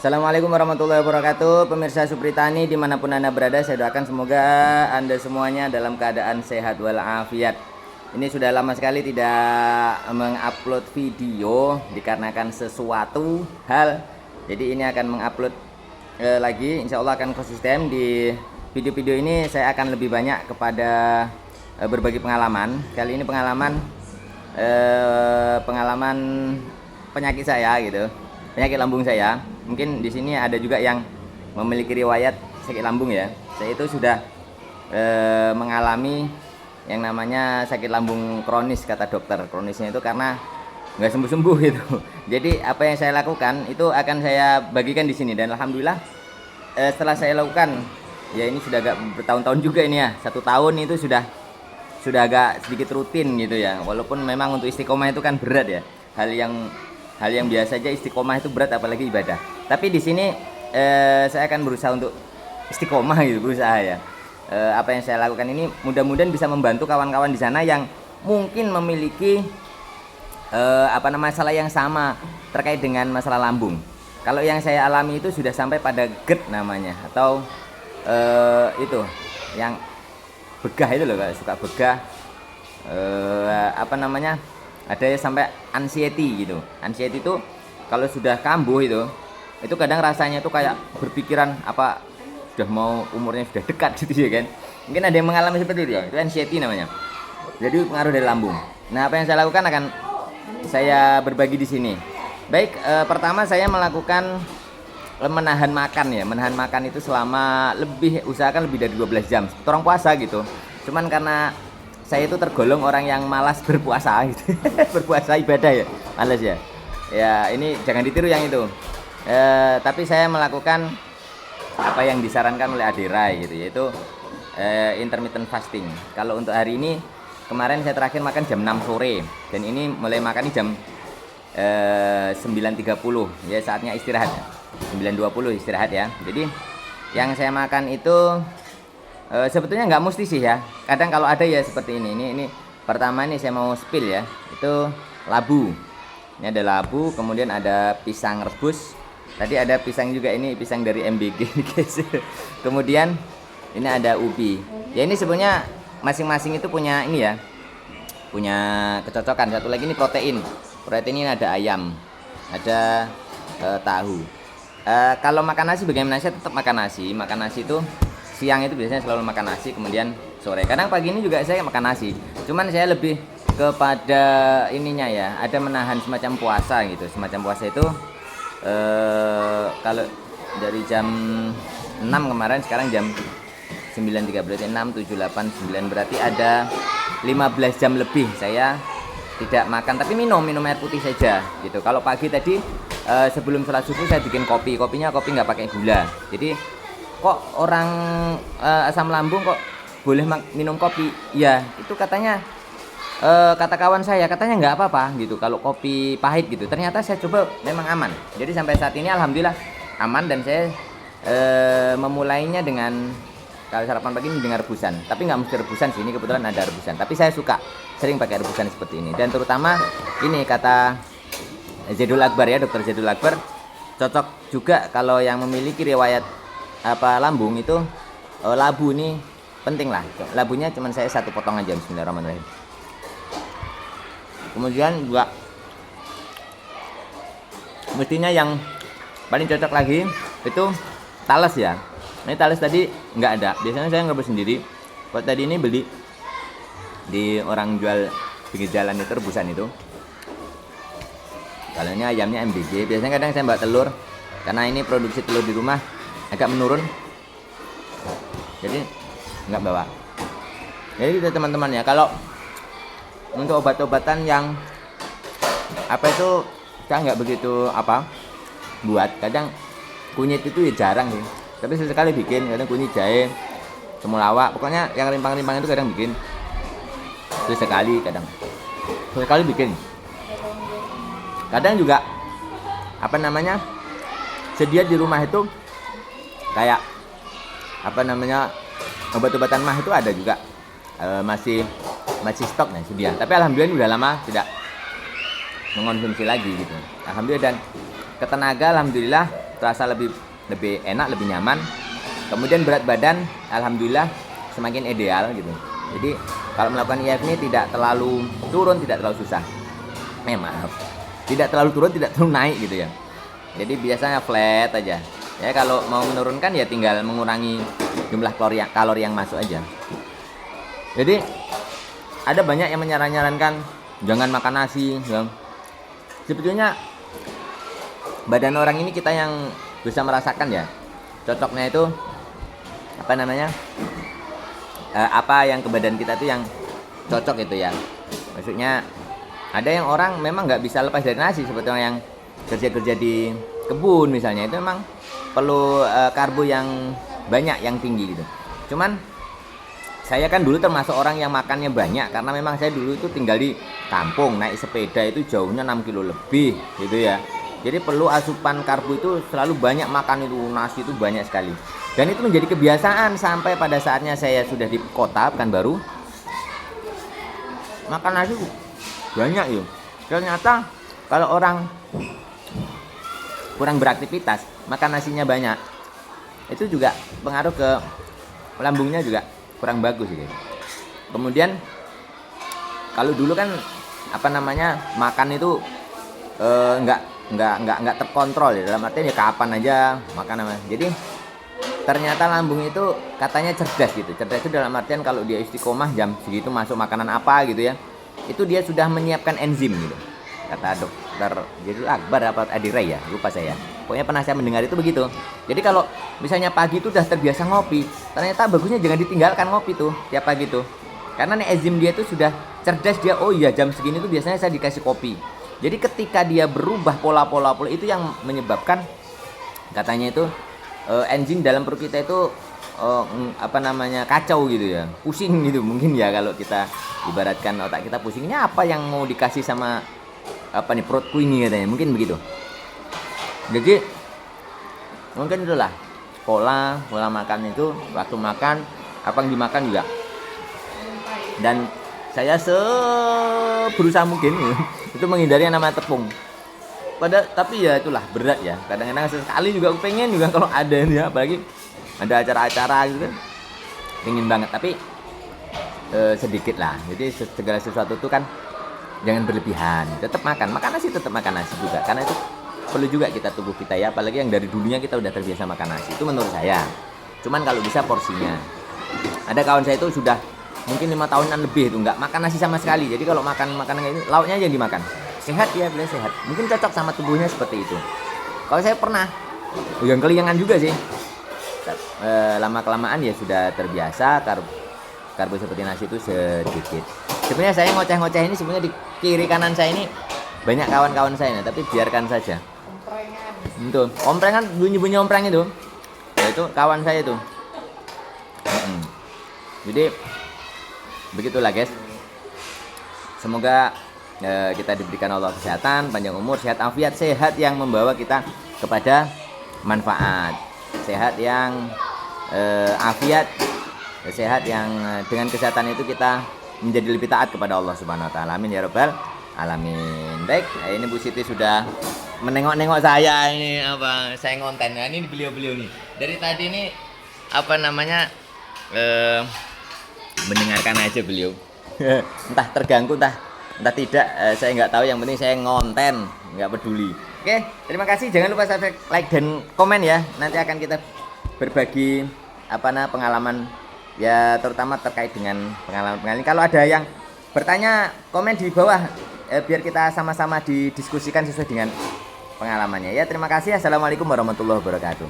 Assalamualaikum warahmatullahi wabarakatuh. Pemirsa Supritani dimanapun Anda berada, saya doakan semoga Anda semuanya dalam keadaan sehat walafiat. Ini sudah lama sekali tidak mengupload video dikarenakan sesuatu hal. Jadi ini akan mengupload lagi, insya Allah akan konsisten. Di video-video ini saya akan lebih banyak kepada berbagi pengalaman. Kali ini pengalaman penyakit saya gitu, penyakit lambung saya. Mungkin di sini ada juga yang memiliki riwayat sakit lambung ya. Saya itu sudah mengalami yang namanya sakit lambung kronis, kata dokter. Kronisnya itu karena nggak sembuh-sembuh gitu. Jadi apa yang saya lakukan itu akan saya bagikan di sini, dan alhamdulillah setelah saya lakukan ya, ini sudah agak bertahun-tahun juga ini ya, 1 tahun itu sudah agak sedikit rutin gitu ya. Walaupun memang untuk istiqomah itu kan berat ya, hal yang biasa aja istiqomah itu berat, apalagi ibadah. Tapi di sini saya akan berusaha untuk istiqomah gitu, berusaha ya. Apa yang saya lakukan ini mudah-mudahan bisa membantu kawan-kawan di sana yang mungkin memiliki masalah yang sama terkait dengan masalah lambung. Kalau yang saya alami itu sudah sampai pada GERD namanya, atau itu yang begah itu loh, kalau suka begah, ada ya sampai anxiety gitu. Anxiety itu kalau sudah kambuh itu kadang rasanya tuh kayak berpikiran apa, sudah mau umurnya sudah dekat gitu ya kan. Mungkin ada yang mengalami seperti itu ya, itu anxiety namanya. Jadi pengaruh dari lambung. Nah, apa yang saya lakukan akan saya berbagi di sini. Baik, pertama saya melakukan menahan makan ya. Menahan makan itu selama usahakan lebih dari 12 jam. Orang puasa gitu. Cuman karena saya itu tergolong orang yang malas berpuasa gitu. Berpuasa ibadah ya, malas ya. Ya, ini jangan ditiru yang itu. Tapi saya melakukan apa yang disarankan oleh Adirai gitu, yaitu intermittent fasting. Kalau untuk hari ini, kemarin saya terakhir makan jam 6 sore, dan ini mulai makan di jam 9.30 ya, saatnya istirahat. 9.20 istirahat ya. Jadi yang saya makan itu sebetulnya nggak mesti sih ya. Kadang kalau ada ya seperti ini. Ini pertama nih saya mau spill ya. Itu labu. Ini ada labu, kemudian ada pisang rebus. Tadi ada pisang juga, ini pisang dari MBG guys. Kemudian ini ada ubi. Ya ini sebenarnya masing-masing itu punya ini ya. Punya kecocokan. Satu lagi ini protein. Protein ini ada ayam, ada tahu. Kalau makan nasi bagaimana? Saya tetap makan nasi. Makan nasi itu siang itu biasanya selalu makan nasi, kemudian sore. Kadang pagi ini juga saya makan nasi. Cuman saya lebih kepada ininya ya, ada menahan semacam puasa gitu. Semacam puasa itu kalau dari jam 6 kemarin, sekarang jam 9.30, berarti 6, 7, 8, 9, berarti ada 15 jam lebih saya tidak makan, tapi minum air putih saja gitu. Kalau pagi tadi sebelum sholat subuh saya bikin kopinya kopi nggak pakai gula. Jadi kok orang asam lambung kok boleh minum kopi? Ya itu katanya, kata kawan saya, katanya nggak apa-apa gitu kalau kopi pahit gitu. Ternyata saya coba memang aman. Jadi sampai saat ini alhamdulillah aman, dan saya memulainya dengan, kalau sarapan pagi ini dengan rebusan. Tapi nggak mesti rebusan sih, ini kebetulan ada rebusan. Tapi saya suka sering pakai rebusan seperti ini. Dan terutama ini kata Zaidul Akbar ya, Dokter Zaidul Akbar, cocok juga kalau yang memiliki riwayat lambung itu, labu ini penting lah. Labunya cuman saya 1 potong aja. Bismillahirrahmanirrahim. Kemudian juga mestinya yang paling cocok lagi itu talas ya. Ini talas tadi nggak ada. Biasanya saya ngerebus sendiri. Kalau tadi ini beli di orang jual pinggir jalan itu, rebusan itu. Kalau ini ayamnya MBG. Biasanya kadang saya bawa telur, karena ini produksi telur di rumah agak menurun, jadi nggak bawa. Jadi kita teman-teman ya, kalau untuk obat-obatan yang itu saya nggak begitu buat. Kadang kunyit itu ya jarang sih, tapi sesekali bikin. Kadang kunyit, jahe, temulawak, pokoknya yang rimpang-rimpang itu kadang bikin. Sesekali bikin. Kadang juga sedia di rumah itu kayak obat-obatan mah itu ada juga, masih stok nih sedia. Tapi alhamdulillah ini udah lama tidak mengonsumsi lagi gitu. Alhamdulillah, dan ketenaga alhamdulillah terasa lebih enak, lebih nyaman. Kemudian berat badan alhamdulillah semakin ideal gitu. Jadi kalau melakukan IF ini tidak terlalu turun, tidak terlalu susah. Maaf. Tidak terlalu turun, tidak terlalu naik gitu ya. Jadi biasanya flat aja. Ya kalau mau menurunkan ya tinggal mengurangi jumlah kalori yang masuk aja. Jadi ada banyak yang menyarankan jangan makan nasi ya. Sebetulnya badan orang ini kita yang bisa merasakan ya. Cocoknya itu apa namanya? Apa yang ke badan kita itu yang cocok itu ya. Maksudnya ada yang orang memang nggak bisa lepas dari nasi, sebetulnya yang kerja di kebun misalnya itu memang perlu karbo yang banyak, yang tinggi gitu. Cuman saya kan dulu termasuk orang yang makannya banyak karena memang saya dulu itu tinggal di kampung, naik sepeda itu jauhnya 6 kilo lebih gitu ya. Jadi perlu asupan karbo itu selalu banyak, makan itu nasi itu banyak sekali. Dan itu menjadi kebiasaan sampai pada saatnya saya sudah di kota Pekanbaru. Makan nasi banyak yuk. Ternyata kalau orang kurang beraktivitas, makan nasinya banyak, itu juga pengaruh ke lambungnya juga kurang bagus gitu. Kemudian kalau dulu kan apa namanya makan itu nggak terkontrol ya, dalam artian ya kapan aja makan namanya. Jadi ternyata lambung itu katanya cerdas gitu. Cerdas itu dalam artian kalau dia istiqomah jam segitu masuk makanan apa gitu ya, itu dia sudah menyiapkan enzim gitu. Kata dokter Jadul Akbar apa Adirai ya, lupa saya. Pokoknya pernah saya mendengar itu begitu. Jadi kalau misalnya pagi itu udah terbiasa ngopi, ternyata bagusnya jangan ditinggalkan ngopi tuh tiap pagi tuh. Karena nih enzim dia tuh sudah cerdas, dia oh iya jam segini tuh biasanya saya dikasih kopi. Jadi ketika dia berubah pola itu yang menyebabkan katanya itu enzim dalam perut kita itu apa namanya kacau gitu ya, pusing gitu mungkin ya, kalau kita ibaratkan otak kita pusingnya apa yang mau dikasih sama apa nih perutku ini katanya, mungkin begitu. Jadi mungkin itulah pola makan itu, waktu makan apa yang dimakan juga. Dan saya berusaha mungkin itu menghindari yang namanya tepung. Tapi ya itulah berat ya. Kadang-kadang sekali juga aku pengen juga kalau ada ya, apalagi ada acara-acara gitu kan. Pengen banget, tapi sedikit lah. Jadi segala sesuatu itu kan jangan berlebihan. Tetap makan nasi, tetap makan nasi juga. Karena itu perlu juga kita, tubuh kita ya, apalagi yang dari dulunya kita udah terbiasa makan nasi. Itu menurut saya. Cuman kalau bisa porsinya. Ada kawan saya itu sudah mungkin 5 tahunan lebih itu nggak makan nasi sama sekali. Jadi kalau makan makanan ini lauknya aja yang dimakan. Sehat ya, boleh sehat. Mungkin cocok sama tubuhnya seperti itu. Kalau saya pernah yang kelingan juga sih. Lama kelamaan ya sudah terbiasa karbo seperti nasi itu sedikit. Sebenarnya saya ngoceh-ngoceh ini sebenarnya di kiri kanan saya ini banyak kawan-kawan saya, tapi biarkan saja. Itu omprengan, bunyi-bunyi ompreng itu. Ya itu kawan saya itu. Jadi begitulah guys. Semoga kita diberikan Allah kesehatan, panjang umur, sehat afiat, sehat yang membawa kita kepada manfaat, sehat yang afiat, sehat yang dengan kesehatan itu kita menjadi lebih taat kepada Allah Subhanahu wa taala. Amin ya rabbal alamin. Baik, ini Bu Siti sudah menengok-nengok saya ini apa saya ngonten. Nah, ini beliau-beliau nih. Dari tadi ini apa namanya mendengarkan aja beliau. Entah terganggu entah tidak, saya nggak tahu, yang penting saya ngonten, nggak peduli. Oke, terima kasih, jangan lupa subscribe, like dan komen ya. Nanti akan kita berbagi pengalaman ya, terutama terkait dengan pengalaman. Kalau ada yang bertanya, komen di bawah biar kita sama-sama didiskusikan sesuai dengan pengalamannya ya. Terima kasih. Assalamualaikum warahmatullahi wabarakatuh.